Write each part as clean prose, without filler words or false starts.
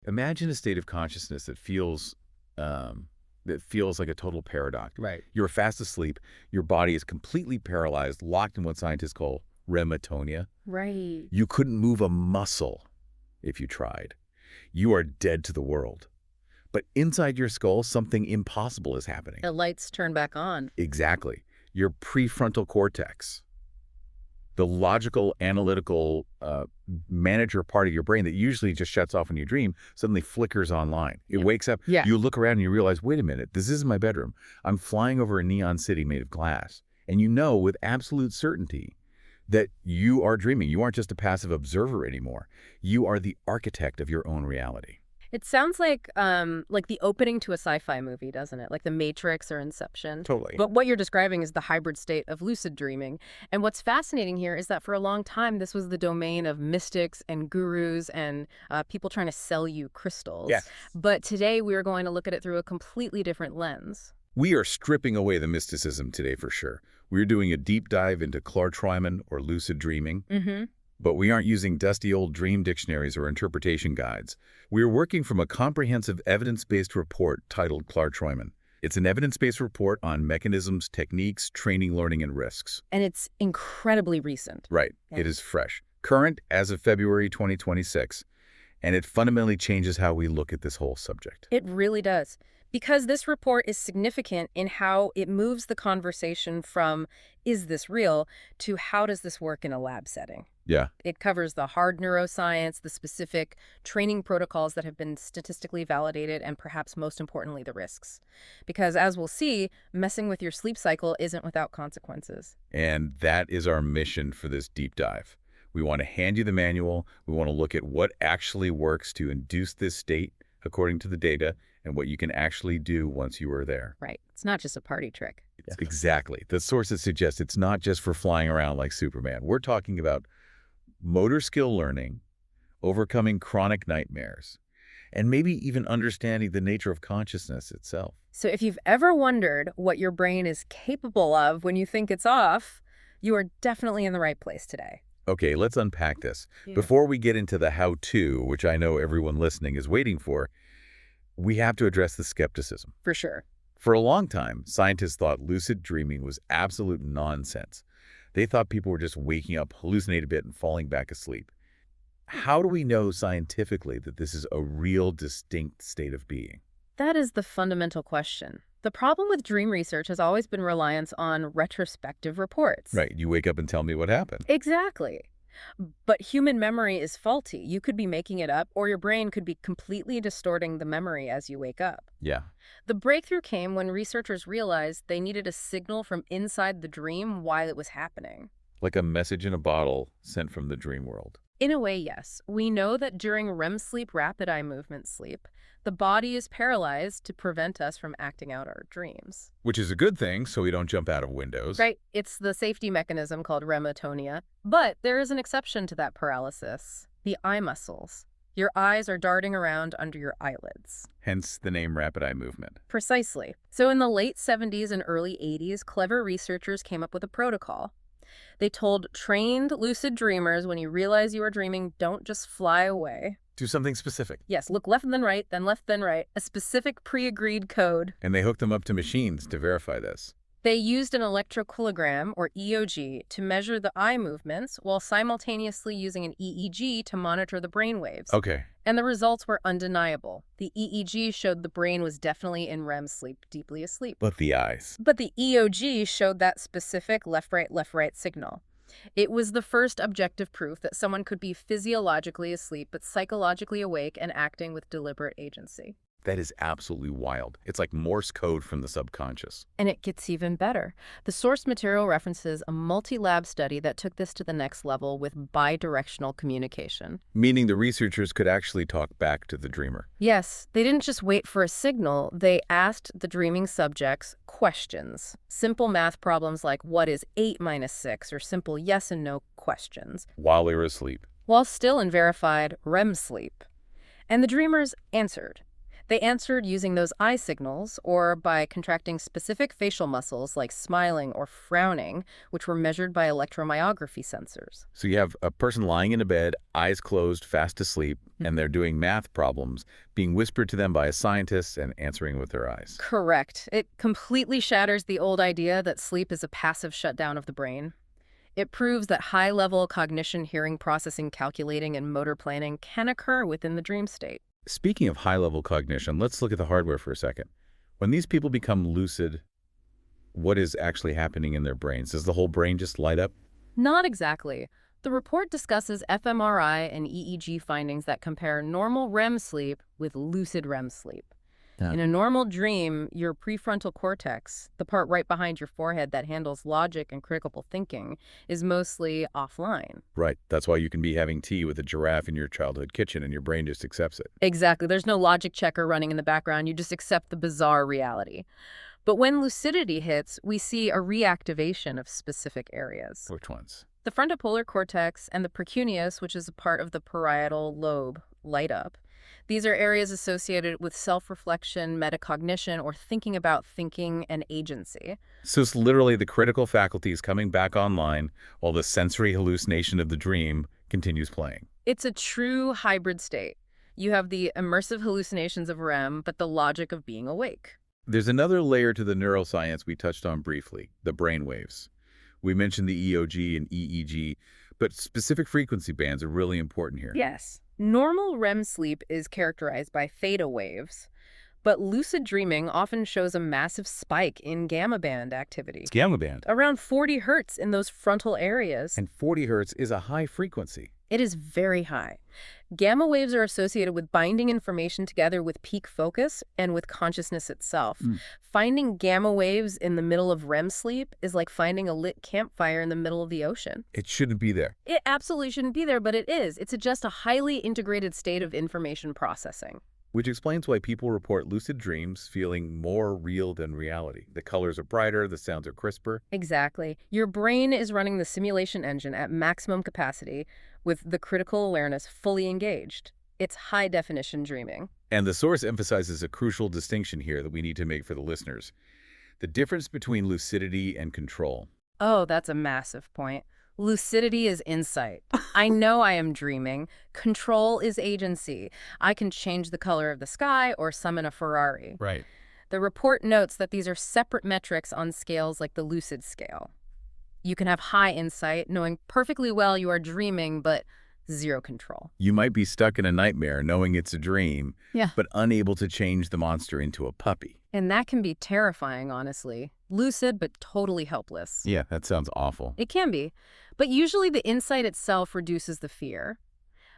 Imagine a state of consciousness that feels like a total paradox. Right. You're fast asleep, your body is completely paralyzed, locked in what scientists call rematonia. Right. You couldn't move a muscle if you tried. You are dead to the world. But inside your skull, something impossible is happening. The lights turn back on. Exactly. Your prefrontal cortex, the logical, analytical manager part of your brain that usually just shuts off when you dream, suddenly flickers online. It wakes up, Yeah. you look around and you realize, wait a minute, this isn't my bedroom. I'm flying over a neon city made of glass. And you know with absolute certainty that you are dreaming. You aren't just a passive observer anymore. You are the architect of your own reality. It sounds like the opening to a sci-fi movie, doesn't it? Like The Matrix or Inception. Totally. But what you're describing is the hybrid state of lucid dreaming. And what's fascinating here is that for a long time, this was the domain of mystics and gurus and people trying to sell you crystals. Yes. But today we are going to look at it through a completely different lens. We are stripping away the mysticism today for sure. We're doing a deep dive into klarträumen or lucid dreaming. Mm-hmm. But we aren't using dusty old dream dictionaries or interpretation guides. We are working from a comprehensive evidence-based report titled Klarträumen. It's an evidence-based report on mechanisms, techniques, training, learning, and risks. And it's incredibly recent. Right. Yeah. It is fresh. Current as of February 2026. And it fundamentally changes how we look at this whole subject. It really does. Because this report is significant in how it moves the conversation from, is this real, to how does this work in a lab setting? Yeah. It covers the hard neuroscience, the specific training protocols that have been statistically validated, and perhaps most importantly, the risks. Because as we'll see, messing with your sleep cycle isn't without consequences. And that is our mission for this deep dive. We want to hand you the manual. We want to look at what actually works to induce this state according to the data and what you can actually do once you are there. Right. It's not just a party trick. Yeah. Exactly. The sources suggest it's not just for flying around like Superman. We're talking about motor skill learning, overcoming chronic nightmares, and maybe even understanding the nature of consciousness itself. So if you've ever wondered what your brain is capable of when you think it's off, you are definitely in the right place today. Okay, let's unpack this. Yeah. Before we get into the how-to, which I know everyone listening is waiting for, we have to address the skepticism. For sure. For a long time, scientists thought lucid dreaming was absolute nonsense. They thought people were just waking up, hallucinate a bit, and falling back asleep. How do we know scientifically that this is a real, distinct state of being? That is the fundamental question. The problem with dream research has always been reliance on retrospective reports. Right, you wake up and tell me what happened. Exactly. But human memory is faulty. You could be making it up, or your brain could be completely distorting the memory as you wake up. Yeah. The breakthrough came when researchers realized they needed a signal from inside the dream while it was happening. Like a message in a bottle sent from the dream world. In a way, yes. We know that during REM sleep, rapid eye movement sleep, the body is paralyzed to prevent us from acting out our dreams. Which is a good thing, so we don't jump out of windows. Right. It's the safety mechanism called rematonia. But there is an exception to that paralysis. The eye muscles. Your eyes are darting around under your eyelids. Hence the name rapid eye movement. Precisely. So in the late 70s and early 80s, clever researchers came up with a protocol. They told trained lucid dreamers, when you realize you are dreaming, don't just fly away. Do something specific. Yes, look left then right, then left then right. A specific pre-agreed code. And they hooked them up to machines to verify this. They used an electroculogram, or EOG, to measure the eye movements while simultaneously using an EEG to monitor the brain waves. Okay. And the results were undeniable. The EEG showed the brain was definitely in REM sleep, deeply asleep. But the eyes. But the EOG showed that specific left-right signal. It was the first objective proof that someone could be physiologically asleep but psychologically awake and acting with deliberate agency. That is absolutely wild. It's like Morse code from the subconscious. And it gets even better. The source material references a multi-lab study that took this to the next level with bidirectional communication. Meaning the researchers could actually talk back to the dreamer. Yes, they didn't just wait for a signal. They asked the dreaming subjects questions. Simple math problems like what is 8 minus 6, or simple yes and no questions. While they were asleep. While still in verified REM sleep. And the dreamers answered. They answered using those eye signals or by contracting specific facial muscles like smiling or frowning, which were measured by electromyography sensors. So you have a person lying in a bed, eyes closed, fast asleep, and they're doing math problems, being whispered to them by a scientist and answering with their eyes. Correct. It completely shatters the old idea that sleep is a passive shutdown of the brain. It proves that high-level cognition, hearing processing, calculating, and motor planning can occur within the dream state. Speaking of high-level cognition, let's look at the hardware for a second. When these people become lucid, what is actually happening in their brains? Does the whole brain just light up? Not exactly. The report discusses fMRI and EEG findings that compare normal REM sleep with lucid REM sleep. Yeah. In a normal dream, your prefrontal cortex, the part right behind your forehead that handles logic and critical thinking, is mostly offline. Right. That's why you can be having tea with a giraffe in your childhood kitchen and your brain just accepts it. Exactly. There's no logic checker running in the background. You just accept the bizarre reality. But when lucidity hits, we see a reactivation of specific areas. Which ones? The frontopolar cortex and the precuneus, which is a part of the parietal lobe, light up. These are areas associated with self-reflection, metacognition, or thinking about thinking and agency. So it's literally the critical faculties coming back online while the sensory hallucination of the dream continues playing. It's a true hybrid state. You have the immersive hallucinations of REM, but the logic of being awake. There's another layer to the neuroscience we touched on briefly, the brain waves. We mentioned the EOG and EEG, but specific frequency bands are really important here. Yes. Normal REM sleep is characterized by theta waves, but lucid dreaming often shows a massive spike in gamma band activity. It's gamma band. Around 40 hertz in those frontal areas. And 40 hertz is a high frequency. It is very high. Gamma waves are associated with binding information together with peak focus and with consciousness itself. Finding gamma waves in the middle of REM sleep is like finding a lit campfire in the middle of the ocean. It shouldn't be there. It absolutely shouldn't be there, but it is. It's just a highly integrated state of information processing. Which explains why people report lucid dreams feeling more real than reality. The colors are brighter, the sounds are crisper. Exactly. Your brain is running the simulation engine at maximum capacity with the critical awareness fully engaged. It's high-definition dreaming. And the source emphasizes a crucial distinction here that we need to make for the listeners. The difference between lucidity and control. Oh, that's a massive point. Lucidity is insight. I know I am dreaming. Control is agency. I can change the color of the sky or summon a Ferrari. Right. The report notes that these are separate metrics on scales like the lucid scale. You can have high insight, knowing perfectly well you are dreaming, but zero control. You might be stuck in a nightmare knowing it's a dream, Yeah. but unable to change the monster into a puppy. And that can be terrifying, honestly. Lucid, but totally helpless. Yeah, that sounds awful. It can be. But usually the insight itself reduces the fear.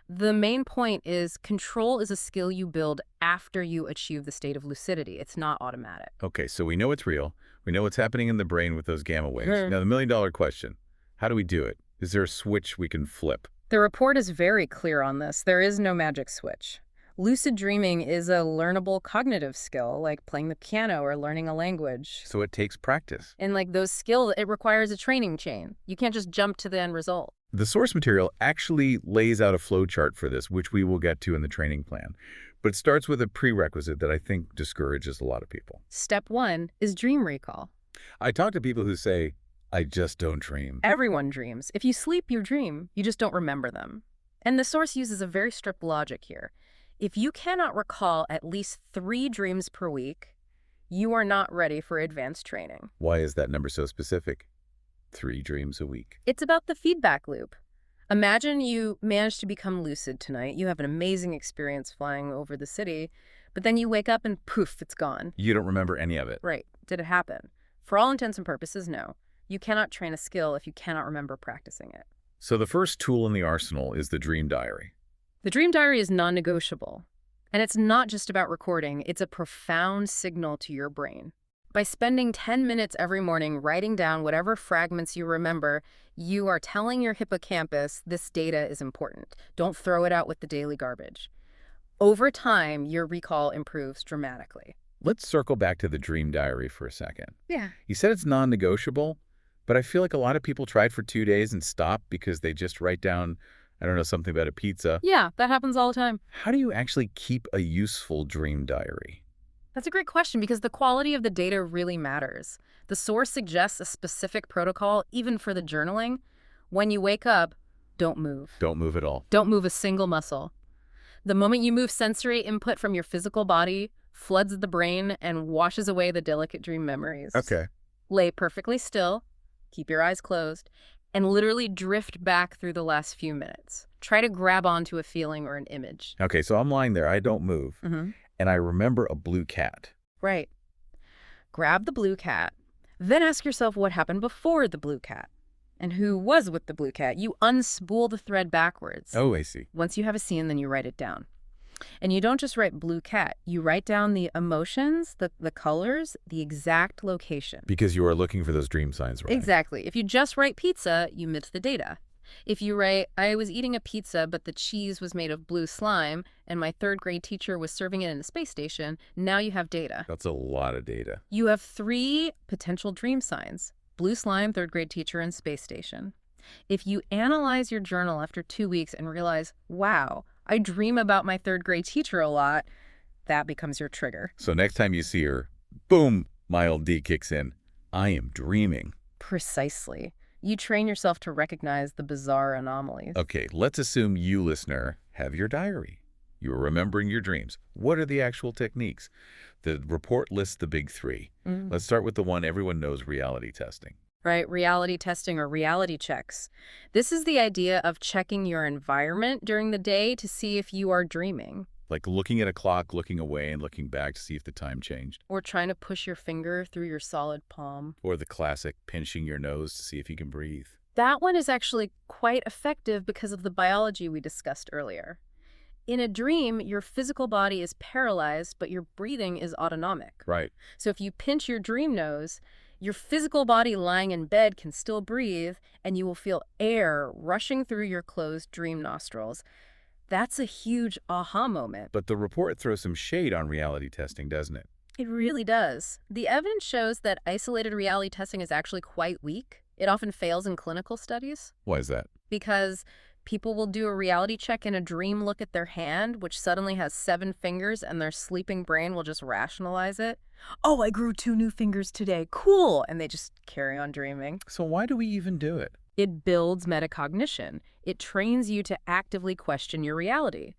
The main point is control is a skill you build after you achieve the state of lucidity. It's not automatic. Okay, so we know it's real. We know what's happening in the brain with those gamma waves. Mhm. Now, the million-dollar question, how do we do it? Is there a switch we can flip? The report is very clear on this. There is no magic switch. Lucid dreaming is a learnable cognitive skill, like playing the piano or learning a language. So it takes practice. And like those skills, it requires a training chain. You can't just jump to the end result. The source material actually lays out a flow chart for this, which we will get to in the training plan. But it starts with a prerequisite that I think discourages a lot of people. Step 1 is dream recall. I talk to people who say, I just don't dream. Everyone dreams. If you sleep, you dream. You just don't remember them. And the source uses a very strict logic here. If you cannot recall at least 3 dreams per week, you are not ready for advanced training. Why is that number so specific? 3 dreams a week. It's about the feedback loop. Imagine you manage to become lucid tonight. You have an amazing experience flying over the city, but then you wake up and poof, it's gone. You don't remember any of it. Right. Did it happen? For all intents and purposes, no. You cannot train a skill if you cannot remember practicing it. So the first tool in the arsenal is the dream diary. The dream diary is non-negotiable. And it's not just about recording. It's a profound signal to your brain. By spending 10 minutes every morning writing down whatever fragments you remember, you are telling your hippocampus this data is important. Don't throw it out with the daily garbage. Over time, your recall improves dramatically. Let's circle back to the dream diary for a second. Yeah. You said it's non-negotiable, but I feel like a lot of people tried for 2 days and stopped because they just write down, I don't know, something about a pizza. Yeah, that happens all the time. How do you actually keep a useful dream diary? That's a great question because the quality of the data really matters. The source suggests a specific protocol, even for the journaling. When you wake up, don't move. Don't move at all. Don't move a single muscle. The moment you move, sensory input from your physical body floods the brain and washes away the delicate dream memories. Okay. Lay perfectly still, keep your eyes closed, and literally drift back through the last few minutes. Try to grab onto a feeling or an image. Okay, so I'm lying there. I don't move. And I remember a blue cat. Right. Grab the blue cat. Then ask yourself what happened before the blue cat. And who was with the blue cat? You unspool the thread backwards. Oh, I see. Once you have a scene, then you write it down. And you don't just write blue cat. You write down the emotions, the colors, the exact location. Because you are looking for those dream signs, right? Exactly. If you just write pizza, you miss the data. If you write, I was eating a pizza, but the cheese was made of blue slime, and my third grade teacher was serving it in the space station, now you have data. That's a lot of data. You have 3 potential dream signs: blue slime, third grade teacher, and space station. If you analyze your journal after 2 weeks and realize, wow, I dream about my third grade teacher a lot, that becomes your trigger. So next time you see her, boom, mild D kicks in. I am dreaming. Precisely. You train yourself to recognize the bizarre anomalies. Okay, let's assume you, listener, have your diary. You're remembering your dreams. What are the actual techniques? The report lists the big 3. Let's start with the one everyone knows, reality testing. Right, reality testing or reality checks. This is the idea of checking your environment during the day to see if you are dreaming. Like looking at a clock, looking away, and looking back to see if the time changed. Or trying to push your finger through your solid palm. Or the classic pinching your nose to see if you can breathe. That one is actually quite effective because of the biology we discussed earlier. In a dream, your physical body is paralyzed, but your breathing is autonomic. Right. So if you pinch your dream nose, your physical body lying in bed can still breathe, and you will feel air rushing through your closed dream nostrils. That's a huge aha moment. But the report throws some shade on reality testing, doesn't it? It really does. The evidence shows that isolated reality testing is actually quite weak. It often fails in clinical studies. Why is that? Because people will do a reality check in a dream, look at their hand, which suddenly has 7 fingers, and their sleeping brain will just rationalize it. Oh, I grew 2 new fingers today. Cool. And they just carry on dreaming. So why do we even do it? It builds metacognition. It trains you to actively question your reality.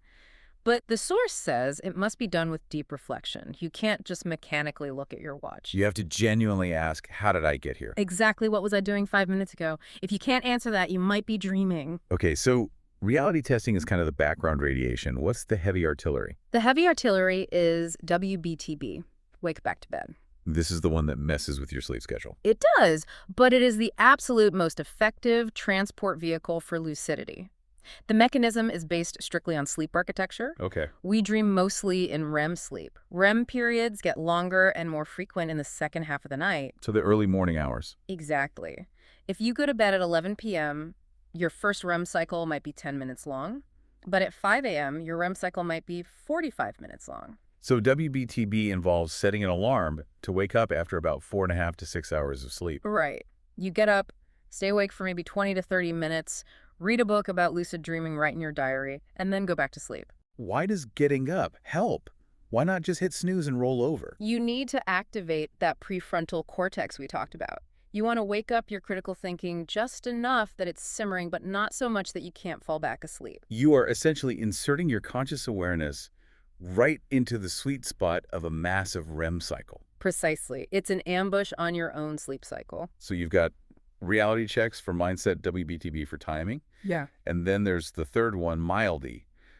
But the source says it must be done with deep reflection. You can't just mechanically look at your watch. You have to genuinely ask, how did I get here? Exactly what was I doing 5 minutes ago? If you can't answer that, you might be dreaming. Okay, so reality testing is kind of the background radiation. What's the heavy artillery? The heavy artillery is WBTB, wake back to bed. This is the one that messes with your sleep schedule. It does, but it is the absolute most effective transport vehicle for lucidity. The mechanism is based strictly on sleep architecture. Okay. We dream mostly in REM sleep. REM periods get longer and more frequent in the second half of the night. So the early morning hours. Exactly. If you go to bed at 11 p.m., your first REM cycle might be 10 minutes long, but at 5 a.m., your REM cycle might be 45 minutes long. So WBTB involves setting an alarm to wake up after about 4.5 to 6 hours of sleep. Right. You get up, stay awake for maybe 20 to 30 minutes, read a book about lucid dreaming right in your diary, and then go back to sleep. Why does getting up help? Why not just hit snooze and roll over? You need to activate that prefrontal cortex we talked about. You want to wake up your critical thinking just enough that it's simmering, but not so much that you can't fall back asleep. You are essentially inserting your conscious awareness right into the sweet spot of a massive REM cycle. Precisely. It's an ambush on your own sleep cycle. So you've got reality checks for mindset, WBTB for timing. Yeah. And then there's the third one, MILD,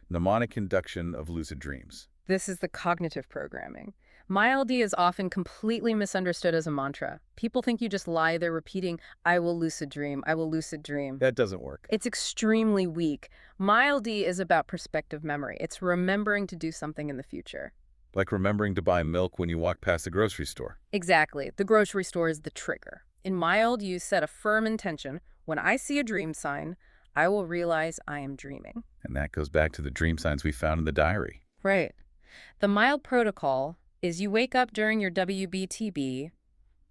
mnemonic induction of lucid dreams. This is the cognitive programming. MILD is often completely misunderstood as a mantra. People think you just lie there repeating, I will lucid dream, I will lucid dream. That doesn't work. It's extremely weak. MILD is about perspective memory. It's remembering to do something in the future. Like remembering to buy milk when you walk past the grocery store. Exactly. The grocery store is the trigger. In MILD, you set a firm intention. When I see a dream sign, I will realize I am dreaming. And that goes back to the dream signs we found in the diary. Right. The MILD protocol is you wake up during your WBTB,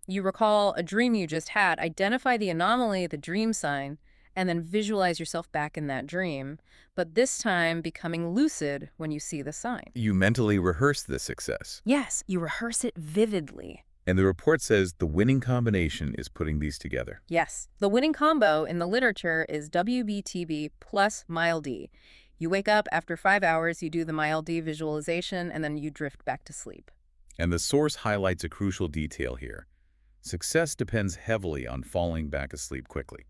you recall a dream you just had, identify the anomaly, the dream sign, and then visualize yourself back in that dream, but this time becoming lucid when you see the sign. You mentally rehearse the success. Yes, you rehearse it vividly. And the report says the winning combination is putting these together. Yes, the winning combo in the literature is WBTB plus MILD. You wake up after 5 hours, you do the MILD visualization, and then you drift back to sleep. And the source highlights a crucial detail here. Success depends heavily on falling back asleep quickly.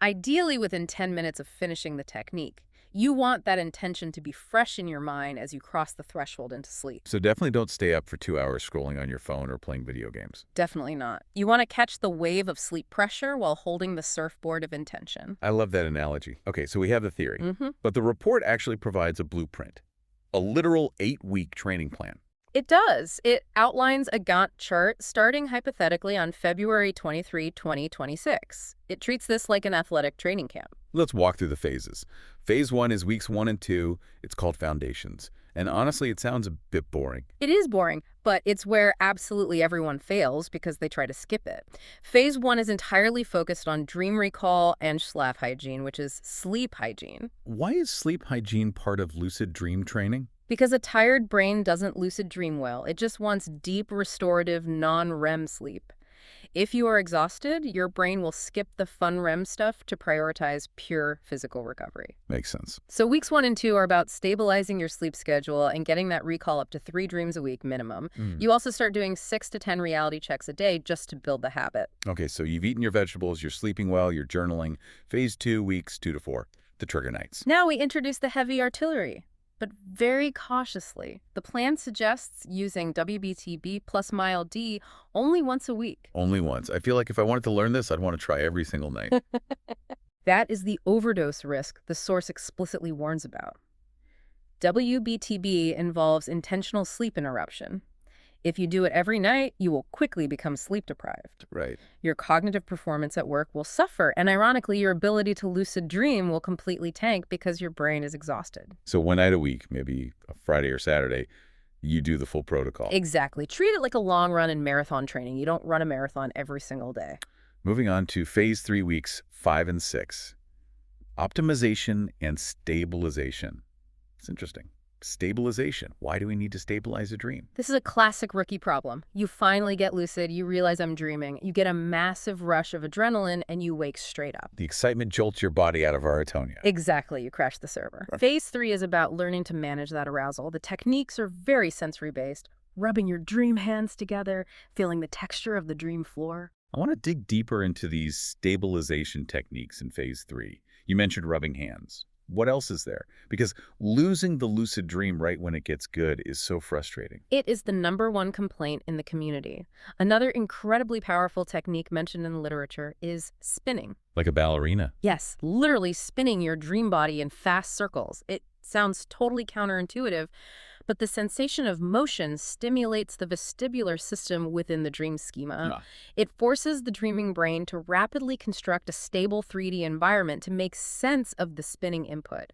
Ideally within 10 minutes of finishing the technique. You want that intention to be fresh in your mind as you cross the threshold into sleep. So definitely don't stay up for 2 hours scrolling on your phone or playing video games. Definitely not. You want to catch the wave of sleep pressure while holding the surfboard of intention. I love that analogy. Okay, so we have the theory. Mm-hmm. But the report actually provides a blueprint. A literal 8-week training plan. It does. It outlines a Gantt chart starting hypothetically on February 23, 2026. It treats this like an athletic training camp. Let's walk through the phases. Phase 1 is weeks 1 and 2. It's called Foundations. And honestly, it sounds a bit boring. It is boring, but it's where absolutely everyone fails because they try to skip it. Phase 1 is entirely focused on dream recall and schlaf hygiene, which is sleep hygiene. Why is sleep hygiene part of lucid dream training? Because a tired brain doesn't lucid dream well. It just wants deep, restorative, non-REM sleep. If you are exhausted, your brain will skip the fun REM stuff to prioritize pure physical recovery. Makes sense. So weeks 1 and 2 are about stabilizing your sleep schedule and getting that recall up to 3 dreams a week minimum. You also start doing 6 to 10 reality checks a day just to build the habit. Okay, so you've eaten your vegetables, you're sleeping well, you're journaling. Phase 2, weeks 2 to 4, the trigger nights. Now we introduce the heavy artillery, but very cautiously. The plan suggests using WBTB plus MILD only once a week. Only once. I feel like if I wanted to learn this, I'd want to try every single night. That is the overdose risk the source explicitly warns about. WBTB involves intentional sleep interruption. If you do it every night, you will quickly become sleep deprived. Right. Your cognitive performance at work will suffer, and ironically, your ability to lucid dream will completely tank because your brain is exhausted. So one night a week, maybe a Friday or Saturday, you do the full protocol. Exactly. Treat it like a long run in marathon training. You don't run a marathon every single day. Moving on to phase 3, weeks 5 and 6. Optimization and stabilization. It's interesting. Stabilization. Why do we need to stabilize a dream? This is a classic rookie problem. You finally get lucid, you realize I'm dreaming, you get a massive rush of adrenaline, and you wake straight up. The excitement jolts your body out of atonia. Exactly, you crash the server. Phase 3 is about learning to manage that arousal. The techniques are very sensory-based, rubbing your dream hands together, feeling the texture of the dream floor. I want to dig deeper into these stabilization techniques in phase 3. You mentioned rubbing hands. What else is there? Because losing the lucid dream right when it gets good is so frustrating. It is the #1 complaint in the community. Another incredibly powerful technique mentioned in the literature is spinning. Like a ballerina. Yes, literally spinning your dream body in fast circles. It sounds totally counterintuitive, but the sensation of motion stimulates the vestibular system within the dream schema. It forces the dreaming brain to rapidly construct a stable 3D environment to make sense of the spinning input.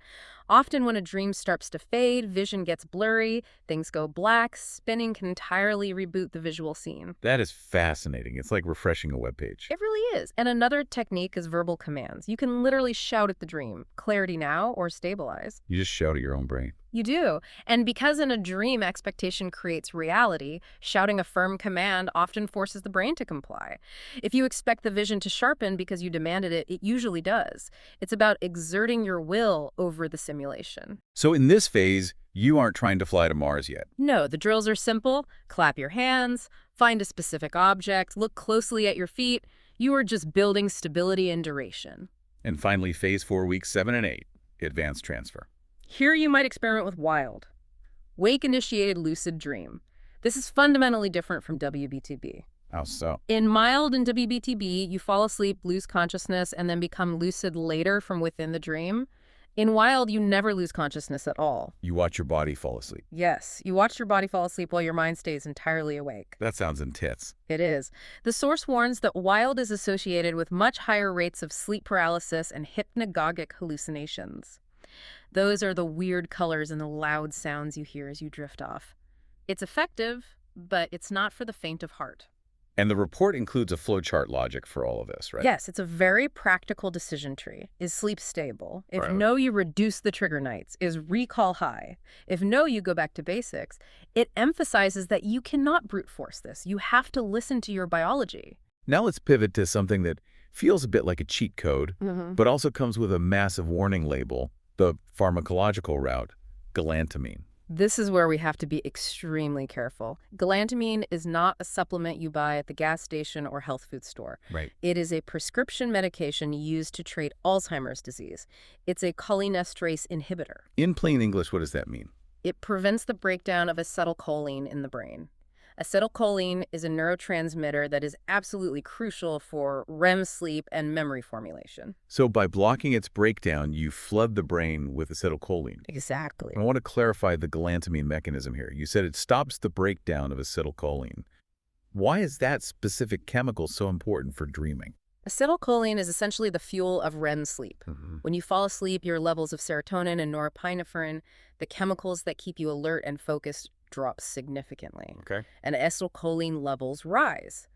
Often when a dream starts to fade, vision gets blurry, things go black, spinning can entirely reboot the visual scene. That is fascinating. It's like refreshing a web page. It really is. And another technique is verbal commands. You can literally shout at the dream, clarity now or stabilize. You just shout at your own brain. You do. And because in a dream expectation creates reality, shouting a firm command often forces the brain to comply. If you expect the vision to sharpen because you demanded it, it usually does. It's about exerting your will over the simulation. So in this phase, you aren't trying to fly to Mars yet. No, the drills are simple. Clap your hands, find a specific object, look closely at your feet. You are just building stability and duration. And finally, phase 4, weeks 7 and 8, advanced transfer. Here you might experiment with WILD, wake-initiated lucid dream. This is fundamentally different from WBTB. How so? In MILD and WBTB, you fall asleep, lose consciousness, and then become lucid later from within the dream. In WILD, you never lose consciousness at all. You watch your body fall asleep. Yes, you watch your body fall asleep while your mind stays entirely awake. That sounds intense. It is. The source warns that WILD is associated with much higher rates of sleep paralysis and hypnagogic hallucinations. Those are the weird colors and the loud sounds you hear as you drift off. It's effective, but it's not for the faint of heart. And the report includes a flowchart logic for all of this, right? Yes, it's a very practical decision tree. Is sleep stable? If Right. no, you reduce the trigger nights. Is recall high? If no, you go back to basics. It emphasizes that you cannot brute force this. You have to listen to your biology. Now let's pivot to something that feels a bit like a cheat code, but also comes with a massive warning label, the pharmacological route, galantamine. This is where we have to be extremely careful. Galantamine is not a supplement you buy at the gas station or health food store. Right. It is a prescription medication used to treat Alzheimer's disease. It's a cholinesterase inhibitor. In plain English, what does that mean? It prevents the breakdown of acetylcholine in the brain. Acetylcholine is a neurotransmitter that is absolutely crucial for REM sleep and memory formulation. So by blocking its breakdown, you flood the brain with acetylcholine. Exactly. I want to clarify the galantamine mechanism here. You said it stops the breakdown of acetylcholine. Why is that specific chemical so important for dreaming? Acetylcholine is essentially the fuel of REM sleep. Mm-hmm. When you fall asleep, your levels of serotonin and norepinephrine, the chemicals that keep you alert and focused, drop significantly. Okay. And acetylcholine levels rise.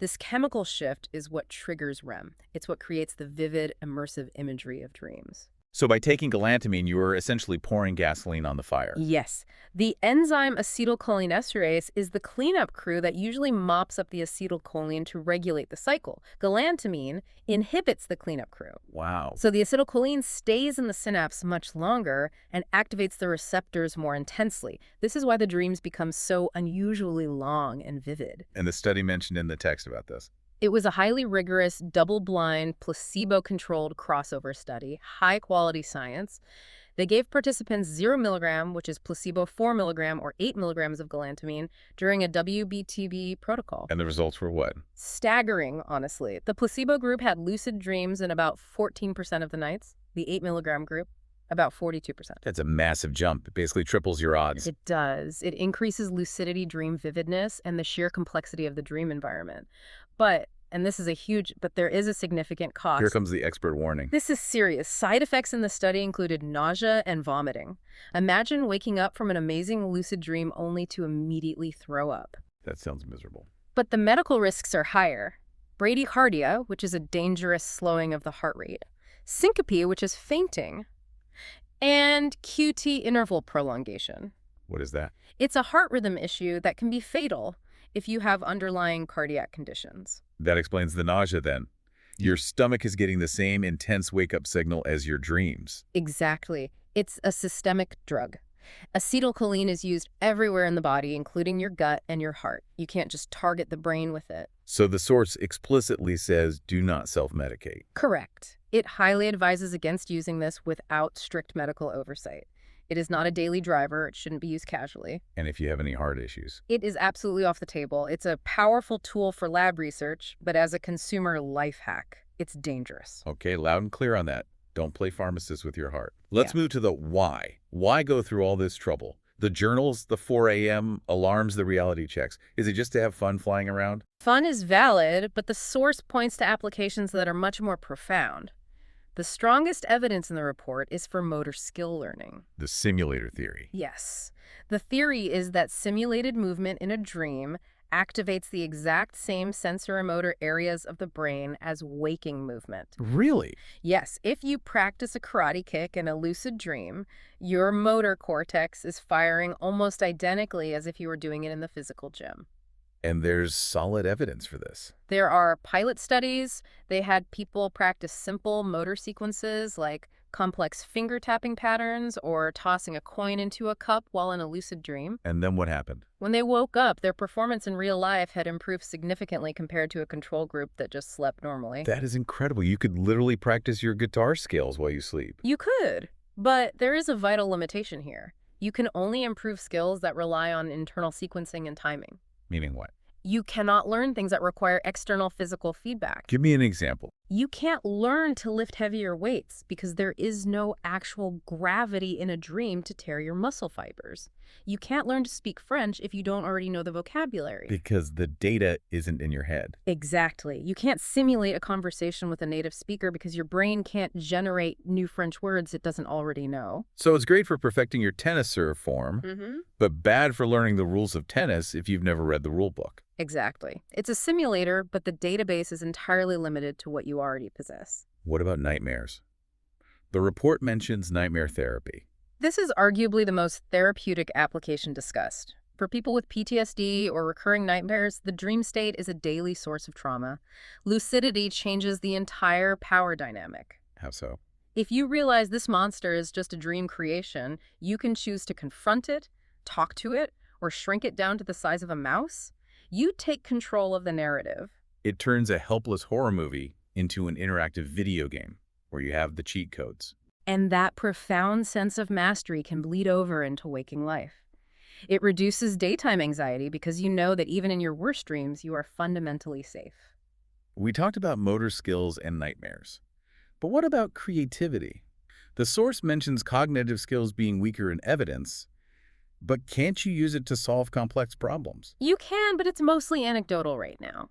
This chemical shift is what triggers REM. It's what creates the vivid, immersive imagery of dreams. So by taking galantamine, you are essentially pouring gasoline on the fire. Yes. The enzyme acetylcholinesterase is the cleanup crew that usually mops up the acetylcholine to regulate the cycle. Galantamine inhibits the cleanup crew. Wow. So the acetylcholine stays in the synapse much longer and activates the receptors more intensely. This is why the dreams become so unusually long and vivid. And the study mentioned in the text about this. It was a highly rigorous, double-blind, placebo-controlled crossover study, high-quality science. They gave participants 0 milligram, which is placebo 4 milligram or 8 milligrams of galantamine, during a WBTB protocol. And the results were what? Staggering, honestly. The placebo group had lucid dreams in about 14% of the nights. The 8 milligram group, about 42%. That's a massive jump. It basically triples your odds. It does. It increases lucidity, dream vividness, and the sheer complexity of the dream environment. But, and this is but there is a significant cost. Here comes the expert warning. This is serious. Side effects in the study included nausea and vomiting. Imagine waking up from an amazing lucid dream only to immediately throw up. That sounds miserable. But the medical risks are higher. Bradycardia, which is a dangerous slowing of the heart rate. Syncope, which is fainting. And QT interval prolongation. What is that? It's a heart rhythm issue that can be fatal if you have underlying cardiac conditions. That explains the nausea then. Your stomach is getting the same intense wake-up signal as your dreams. Exactly. It's a systemic drug. Acetylcholine is used everywhere in the body, including your gut and your heart. You can't just target the brain with it. So the source explicitly says do not self-medicate. Correct. It highly advises against using this without strict medical oversight. It is not a daily driver. It shouldn't be used casually. And if you have any heart issues. It is absolutely off the table. It's a powerful tool for lab research, but as a consumer life hack, it's dangerous. Okay, loud and clear on that. Don't play pharmacist with your heart. Let's move to the why. Why go through all this trouble? The journals, the 4 a.m. alarms, the reality checks. Is it just to have fun flying around? Fun is valid, but the source points to applications that are much more profound. The strongest evidence in the report is for motor skill learning. The simulator theory. Yes. The theory is that simulated movement in a dream activates the exact same sensoromotor areas of the brain as waking movement. Really? Yes, if you practice a karate kick in a lucid dream, your motor cortex is firing almost identically as if you were doing it in the physical gym. And there's solid evidence for this. There are pilot studies. They had people practice simple motor sequences like complex finger tapping patterns or tossing a coin into a cup while in a lucid dream. And then what happened? When they woke up, their performance in real life had improved significantly compared to a control group that just slept normally. That is incredible. You could literally practice your guitar skills while you sleep. You could, but there is a vital limitation here. You can only improve skills that rely on internal sequencing and timing. Meaning what? You cannot learn things that require external physical feedback. Give me an example. You can't learn to lift heavier weights because there is no actual gravity in a dream to tear your muscle fibers. You can't learn to speak French if you don't already know the vocabulary. Because the data isn't in your head. Exactly. You can't simulate a conversation with a native speaker because your brain can't generate new French words it doesn't already know. So it's great for perfecting your tennis serve form, Mm-hmm. but bad for learning the rules of tennis if you've never read the rule book. Exactly. It's a simulator, but the database is entirely limited to what you already possess. What about nightmares? The report mentions nightmare therapy. This is arguably the most therapeutic application discussed. For people with PTSD or recurring nightmares, the dream state is a daily source of trauma. Lucidity changes the entire power dynamic. How so? If you realize this monster is just a dream creation, you can choose to confront it, talk to it, or shrink it down to the size of a mouse. You take control of the narrative. It turns a helpless horror movie into an interactive video game where you have the cheat codes. And that profound sense of mastery can bleed over into waking life. It reduces daytime anxiety because you know that even in your worst dreams, you are fundamentally safe. We talked about motor skills and nightmares. But what about creativity? The source mentions cognitive skills being weaker in evidence, but can't you use it to solve complex problems? You can, but it's mostly anecdotal right now.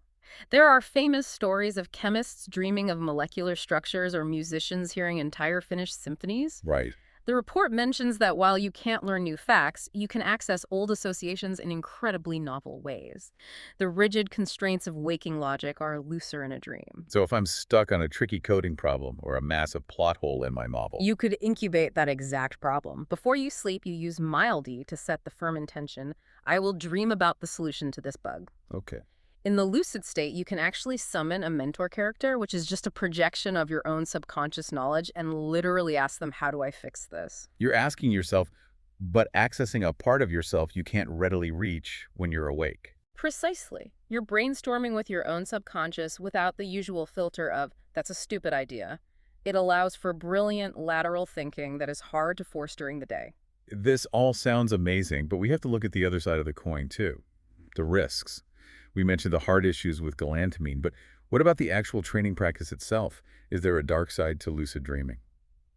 There are famous stories of chemists dreaming of molecular structures or musicians hearing entire finished symphonies. Right. The report mentions that while you can't learn new facts, you can access old associations in incredibly novel ways. The rigid constraints of waking logic are looser in a dream. So if I'm stuck on a tricky coding problem or a massive plot hole in my novel, You could incubate that exact problem. Before you sleep, you use MILD to set the firm intention, I will dream about the solution to this bug. okay. In the lucid state, you can actually summon a mentor character, which is just a projection of your own subconscious knowledge, and literally ask them, how do I fix this? You're asking yourself, but accessing a part of yourself you can't readily reach when you're awake. Precisely. You're brainstorming with your own subconscious without the usual filter of, that's a stupid idea. It allows for brilliant lateral thinking that is hard to force during the day. This all sounds amazing, but we have to look at the other side of the coin too. The risks. We mentioned the heart issues with galantamine, but what about the actual training practice itself? Is there a dark side to lucid dreaming?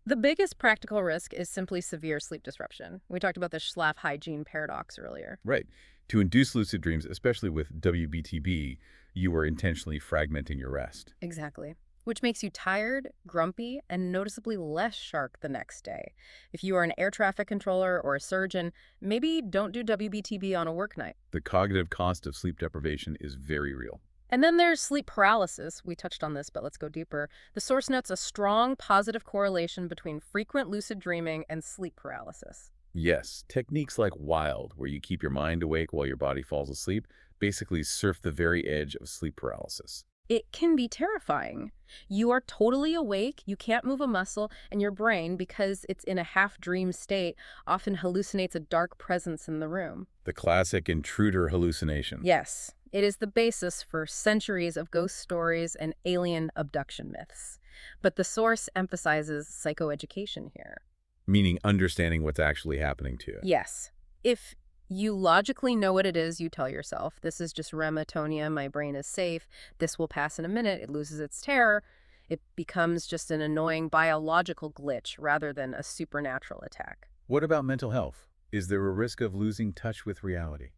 The biggest practical risk is simply severe sleep disruption. We talked about the Schlaf hygiene paradox earlier. Right. To induce lucid dreams, especially with WBTB, you are intentionally fragmenting your rest. Exactly. Which makes you tired, grumpy, and noticeably less sharp the next day. If you are an air traffic controller or a surgeon, maybe don't do WBTB on a work night. The cognitive cost of sleep deprivation is very real. And then there's sleep paralysis. We touched on this, but let's go deeper. The source notes a strong positive correlation between frequent lucid dreaming and sleep paralysis. Yes, techniques like WILD, where you keep your mind awake while your body falls asleep, basically surf the very edge of sleep paralysis. It can be terrifying. You are totally awake, you can't move a muscle, and your brain, because it's in a half-dream state, often hallucinates a dark presence in the room. The classic intruder hallucination. Yes, it is the basis for centuries of ghost stories and alien abduction myths. But the source emphasizes psychoeducation here. Meaning understanding what's actually happening to you. Yes. If you logically know what it is, you tell yourself, this is just REM atonia, my brain is safe, this will pass in a minute, it loses its terror. It becomes just an annoying biological glitch rather than a supernatural attack. What about mental health? Is there a risk of losing touch with reality?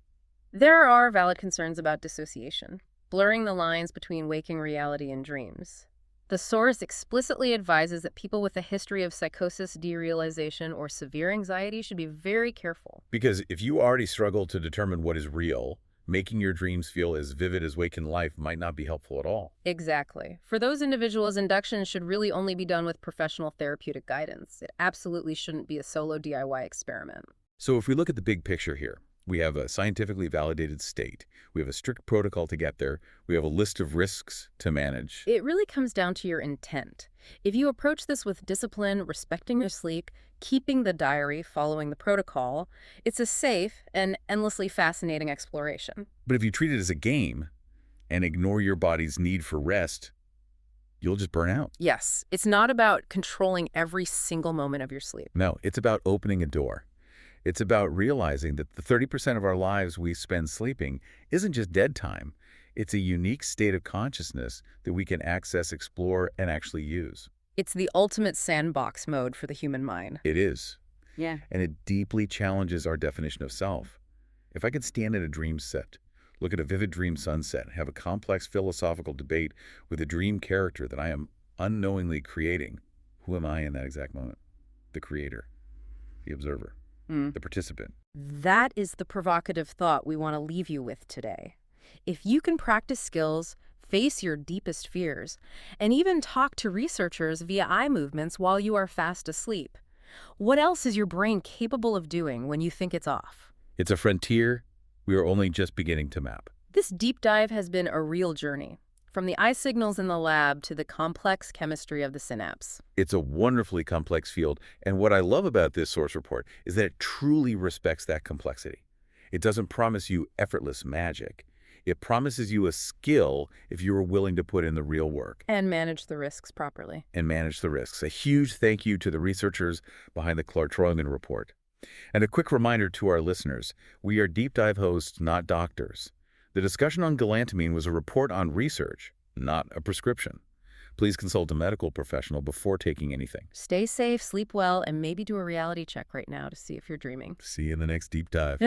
There are valid concerns about dissociation, blurring the lines between waking reality and dreams. The source explicitly advises that people with a history of psychosis, derealization, or severe anxiety should be very careful. Because if you already struggle to determine what is real, making your dreams feel as vivid as waking life might not be helpful at all. Exactly. For those individuals, induction should really only be done with professional therapeutic guidance. It absolutely shouldn't be a solo DIY experiment. So if we look at the big picture here, we have a scientifically validated state. We have a strict protocol to get there. We have a list of risks to manage. It really comes down to your intent. If you approach this with discipline, respecting your sleep, keeping the diary, following the protocol, it's a safe and endlessly fascinating exploration. But if you treat it as a game and ignore your body's need for rest, you'll just burn out. Yes, it's not about controlling every single moment of your sleep. No, it's about opening a door. It's about realizing that the 30% of our lives we spend sleeping isn't just dead time. It's a unique state of consciousness that we can access, explore, and actually use. It's the ultimate sandbox mode for the human mind. It is. Yeah. And it deeply challenges our definition of self. If I could stand at a dream set, look at a vivid dream sunset, have a complex philosophical debate with a dream character that I am unknowingly creating, who am I in that exact moment? The creator, the observer, Mm. the participant. That is the provocative thought we want to leave you with today. If you can practice skills, face your deepest fears, and even talk to researchers via eye movements while you are fast asleep, what else is your brain capable of doing when you think it's off? It's a frontier we are only just beginning to map. This deep dive has been a real journey, from the eye signals in the lab to the complex chemistry of the synapse. It's a wonderfully complex field, and what I love about this source report is that it truly respects that complexity. It doesn't promise you effortless magic. It promises you a skill if you are willing to put in the real work And manage the risks properly. and manage the risks. A huge thank you to the researchers behind the Clark-Troyan report. And a quick reminder to our listeners, we are deep dive hosts, not doctors. The discussion on galantamine was a report on research, not a prescription. Please consult a medical professional before taking anything. Stay safe, sleep well, and maybe do a reality check right now to see if you're dreaming. See you in the next deep dive.